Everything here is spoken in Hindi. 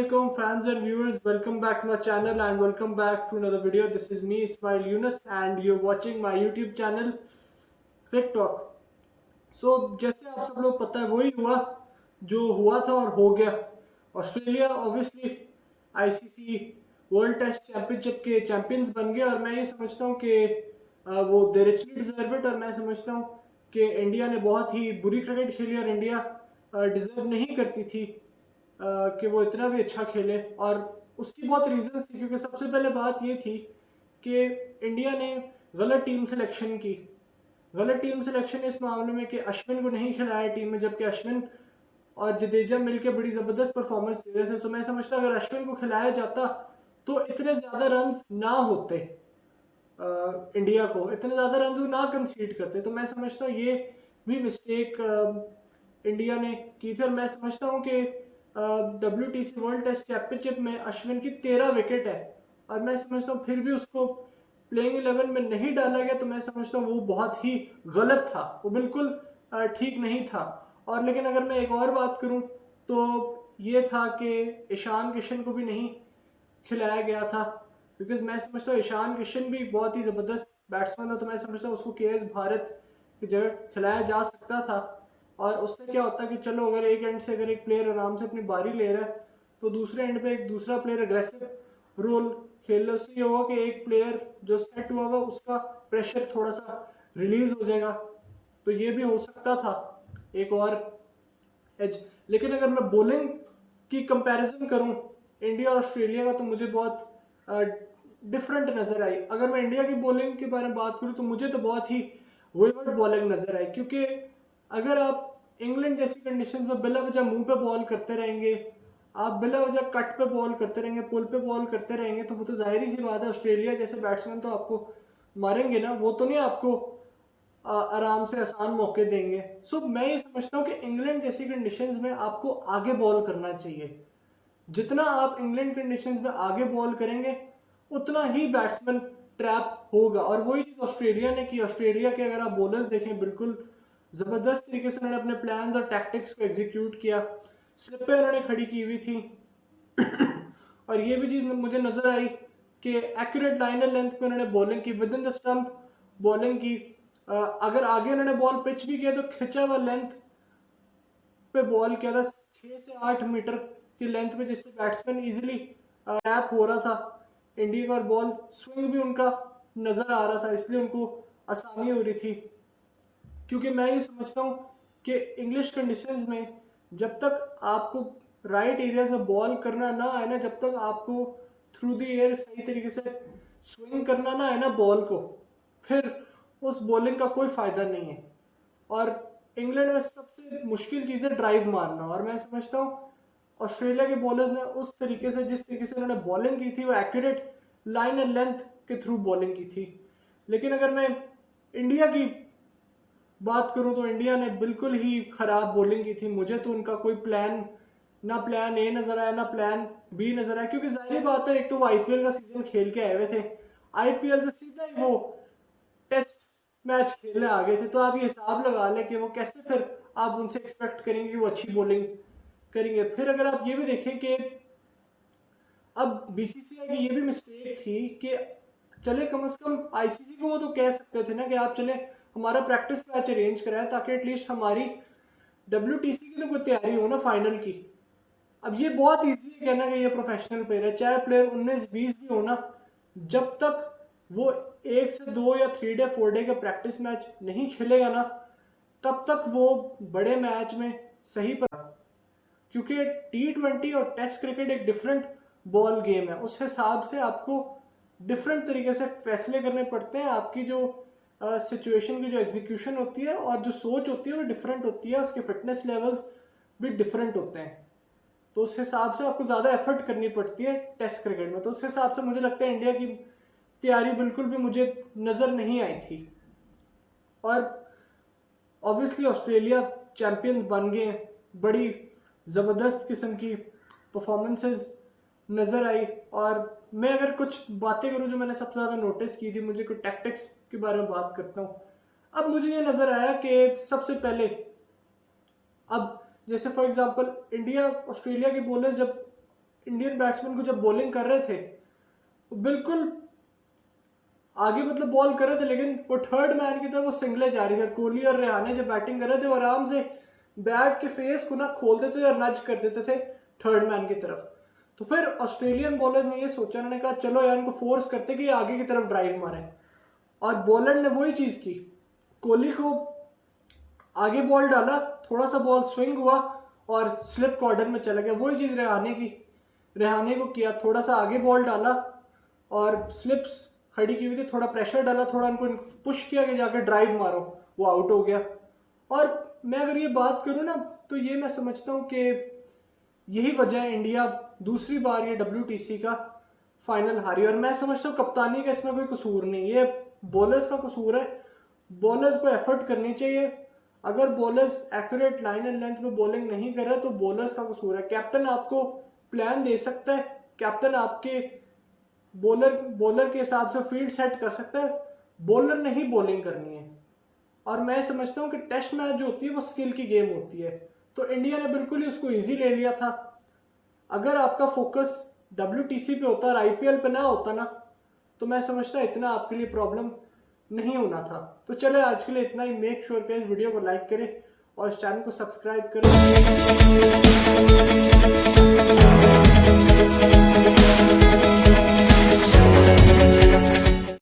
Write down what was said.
Assalamualaikum fans and viewers, welcome back to my channel and welcome back to another video. This is me Ismail Yunus and you're watching my YouTube channel Quick Talk. जैसे आप सब लोग पता है वही हुआ जो हुआ था और हो गया। Australia obviously ICC World Test Championship के चैंपियंस बन गए और मैं ये समझता हूँ कि वो दे रिचली डिजर्व इट। और मैं समझता हूँ कि इंडिया ने बहुत ही बुरी क्रिकेट खेली और इंडिया डिजर्व नहीं करती थी कि वो इतना भी अच्छा खेले। और उसकी बहुत रीजंस थी, क्योंकि सबसे पहले बात ये थी कि इंडिया ने गलत टीम सिलेक्शन की। गलत टीम सिलेक्शन इस मामले में कि अश्विन को नहीं खिलाया टीम में, जबकि अश्विन और जडेजा मिलकर बड़ी ज़बरदस्त परफॉर्मेंस दे रहे थे। तो मैं समझता अगर अश्विन को खिलाया जाता तो इतने ज़्यादा रन्स ना होते, इंडिया को इतने ज़्यादा रन्स ना कंसीड करते। तो मैं समझता हूँ ये भी मिस्टेक इंडिया ने की थी। और मैं समझता हूँ कि WTC वर्ल्ड टेस्ट चैंपियनशिप में अश्विन की 13 विकेट है और मैं समझता हूँ फिर भी उसको प्लेइंग 11 में नहीं डाला गया। तो मैं समझता हूँ वो बहुत ही गलत था, वो बिल्कुल ठीक नहीं था। और लेकिन अगर मैं एक और बात करूँ तो ये था कि ईशान किशन को भी नहीं खिलाया गया था, बिकॉज मैं समझता हूँ ईशान किशन भी बहुत ही ज़बरदस्त बैट्समैन था। तो मैं समझता हूँ उसको KS भारत की जगह खिलाया जा सकता था। और उससे क्या होता है कि चलो अगर एक एंड से अगर एक प्लेयर आराम से अपनी बारी ले रहा है तो दूसरे एंड पे एक दूसरा प्लेयर अग्रेसिव रोल खेल ले, उससे ये होगा कि एक प्लेयर जो सेट हुआ हुआ उसका प्रेशर थोड़ा सा रिलीज हो जाएगा। तो ये भी हो सकता था एक और एज। लेकिन अगर मैं बॉलिंग की कंपैरिजन करूं इंडिया और ऑस्ट्रेलिया का तो मुझे बहुत डिफरेंट नज़र आई। अगर मैं इंडिया की बॉलिंग के बारे में बात करूं तो मुझे तो बहुत ही वेवर्ड बॉलिंग नज़र आई, क्योंकि अगर आप इंग्लैंड जैसी कंडीशंस में बिला वजह मुंह पे बॉल करते रहेंगे, आप बिला वजह कट पे बॉल करते रहेंगे, पुल पे बॉल करते रहेंगे, तो वो तो जाहिर सी बात है ऑस्ट्रेलिया जैसे बैट्समैन तो आपको मारेंगे ना, वो तो नहीं आपको आराम से आसान मौके देंगे। मैं ये समझता हूँ कि इंग्लैंड जैसी कंडीशंस में आपको आगे बॉल करना चाहिए। जितना आप इंग्लैंड कंडीशंस में आगे बॉल करेंगे उतना ही बैट्समैन ट्रैप होगा। और वही चीज़ ऑस्ट्रेलिया ने की। ऑस्ट्रेलिया के अगर आप बॉलर्स देखें बिल्कुल ज़बरदस्त तरीके से उन्होंने अपने प्लान्स और टैक्टिक्स को एग्जीक्यूट किया, स्लिपें उन्होंने खड़ी की हुई थी। और ये भी चीज़ मुझे नज़र आई कि एक्यूरेट लाइन एंड लेंथ पे उन्होंने बॉलिंग की, with in the stump bowling की। अगर आगे उन्होंने बॉल पिच भी किया तो खिंचा हुआ लेंथ पे बॉल किया था, 6 से 8 मीटर की लेंथ पे, जिससे बैट्समैन इजीली टैप हो रहा था इंडिया का। और बॉल स्विंग भी उनका नज़र आ रहा था, इसलिए उनको आसानी हो रही थी। क्योंकि मैं ये समझता हूँ कि इंग्लिश कंडीशंस में जब तक आपको राइट एरियाज में बॉल करना ना आए ना, जब तक आपको थ्रू द एयर सही तरीके से स्विंग करना ना आए ना बॉल को, फिर उस बॉलिंग का कोई फ़ायदा नहीं है। और इंग्लैंड में सबसे मुश्किल चीज़ है ड्राइव मारना। और मैं समझता हूँ ऑस्ट्रेलिया के बॉलर्स ने उस तरीके से, जिस तरीके से उन्होंने बॉलिंग की थी, वो एक्यूरेट लाइन एंड लेंथ के थ्रू बॉलिंग की थी। लेकिन अगर मैं इंडिया की बात करूं तो इंडिया ने बिल्कुल ही ख़राब बॉलिंग की थी। मुझे तो उनका कोई प्लान, ना प्लान ए नज़र आया ना प्लान बी नज़र आया, क्योंकि जाहिर बात है एक तो वो IPL का सीजन खेल के आए हुए थे, IPL से सीधा ही वो टेस्ट मैच खेलने आ गए थे। तो आप ये हिसाब लगा लें कि वो कैसे फिर आप उनसे एक्सपेक्ट करेंगे कि वो अच्छी बॉलिंग करेंगे। फिर अगर आप ये भी देखें कि अब BCCI की ये भी मिस्टेक थी कि चले कम से कम ICC को वो तो कह सकते थे ना कि आप चले हमारा प्रैक्टिस मैच अरेंज कराएं, ताकि एटलीस्ट हमारी WTC की तो कोई तैयारी हो ना फाइनल की। अब ये बहुत इजी है कहना कि ये प्रोफेशनल प्लेयर है, चाहे प्लेयर 19-20 भी हो ना, जब तक वो 1 से 2 या 3 डे 4 डे का प्रैक्टिस मैच नहीं खेलेगा ना, तब तक वो बड़े मैच में सही पर। क्योंकि T20 और टेस्ट क्रिकेट एक डिफरेंट बॉल गेम है, उस हिसाब से आपको डिफरेंट तरीके से फैसले करने पड़ते हैं। आपकी जो सिचुएशन की जो एग्जीक्यूशन होती है और जो सोच होती है वो डिफरेंट होती है, उसके फिटनेस लेवल्स भी डिफरेंट होते हैं। तो उस हिसाब से आपको ज़्यादा एफर्ट करनी पड़ती है टेस्ट क्रिकेट में। तो उस हिसाब से मुझे लगता है इंडिया की तैयारी बिल्कुल भी मुझे नज़र नहीं आई थी। और ऑब्वियसली ऑस्ट्रेलिया चैंपियंस बन गए, बड़ी ज़बरदस्त किस्म की परफॉर्मेंसेस नज़र आई। और मैं अगर कुछ बातें करूं जो मैंने सबसे ज़्यादा नोटिस की थी, मुझे कुछ टैक्टिक्स के बारे में बात करता हूं। अब मुझे ये नज़र आया कि सबसे पहले, अब जैसे फॉर एग्जांपल इंडिया ऑस्ट्रेलिया के बॉलर जब इंडियन बैट्समैन को जब बॉलिंग कर रहे थे वो बिल्कुल आगे मतलब बॉल कर रहे थे, लेकिन वो थर्ड मैन की तरफ वो सिंगलें जा रही थी। कोहली और रेहाने जब बैटिंग कर रहे थे वो आराम से बैट के फेस को ना खोल देते थे और नज कर देते थे थर्ड मैन की तरफ। तो फिर ऑस्ट्रेलियन बॉलर्स ने ये सोचा, उन्होंने कहा चलो यार इनको फोर्स करते कि आगे की तरफ ड्राइव मारें, और बॉलर ने वही चीज़ की। कोहली को आगे बॉल डाला, थोड़ा सा बॉल स्विंग हुआ और स्लिप कॉर्डर में चला गया। वही चीज़ रेहाने को किया, थोड़ा सा आगे बॉल डाला और स्लिप्स खड़ी की हुई थी, थोड़ा प्रेशर डाला, थोड़ा उनको पुश किया कि जाकर ड्राइव मारो, वो आउट हो गया। और मैं अगर ये बात करूँ ना तो ये मैं समझता हूँ कि यही वजह है इंडिया दूसरी बार ये WTC का फाइनल हारी। और मैं समझता हूँ कप्तानी का इसमें कोई कसूर नहीं, ये बॉलर्स का कसूर है। बॉलर्स को एफर्ट करनी चाहिए। अगर bowlers accurate line and length में बॉलिंग नहीं कर रहे तो बॉलर्स का कसूर है। कैप्टन आपको प्लान दे सकता है, कैप्टन आपके बॉलर के हिसाब से फील्ड सेट कर सकता है, बॉलर ने ही बॉलिंग करनी है। और मैं समझता हूँ कि टेस्ट मैच जो होती है वो स्किल की गेम होती है, तो इंडिया ने बिल्कुल ही उसको इजी ले लिया था। अगर आपका फोकस WTC पे होता और IPL पे ना होता ना, तो मैं समझता इतना आपके लिए प्रॉब्लम नहीं होना था। तो चले आज के लिए इतना ही। मेक श्योर करें इस वीडियो को लाइक करें और इस चैनल को सब्सक्राइब करें।